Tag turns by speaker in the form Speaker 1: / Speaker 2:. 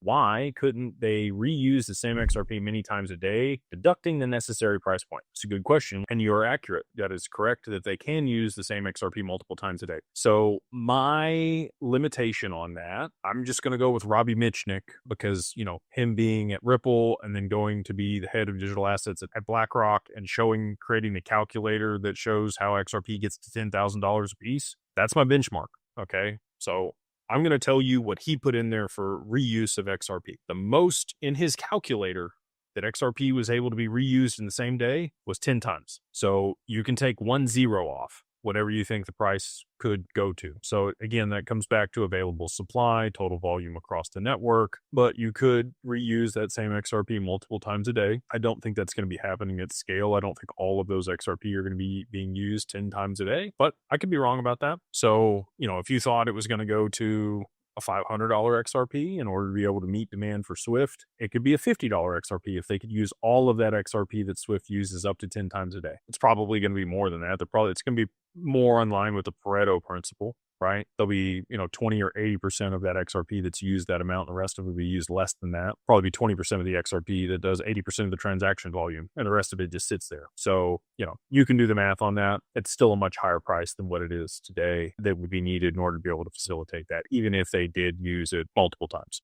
Speaker 1: why couldn't they reuse the same XRP many times a day, deducting the necessary price point? It's a good question, and you're accurate. That is correct that they can use the same XRP multiple times a day. So my limitation on that, I'm just going to go with Robbie Mitchnick because, him being at Ripple and then going to be the head of digital assets at BlackRock and creating the calculator that shows how XRP gets to $10,000 a piece. That's my benchmark. Okay. So I'm going to tell you what he put in there for reuse of XRP. The most in his calculator that XRP was able to be reused in the same day was 10 times. So you can take 1 0 off whatever you think the price could go to. So again, that comes back to available supply, total volume across the network, but you could reuse that same XRP multiple times a day. I don't think that's going to be happening at scale. I don't think all of those XRP are going to be being used 10 times a day, but I could be wrong about that. So, if you thought it was going to go to a $500 XRP in order to be able to meet demand for Swift, it could be a $50 XRP if they could use all of that XRP that Swift uses up to 10 times a day. It's probably going to be more than that. It's going to be more in line with the Pareto principle, right? There'll be, 20 or 80% of that XRP that's used that amount, and the rest of it will be used less than that. Probably be 20% of the XRP that does 80% of the transaction volume, and the rest of it just sits there. So, you can do the math on that. It's still a much higher price than what it is today that would be needed in order to be able to facilitate that, even if they did use it multiple times.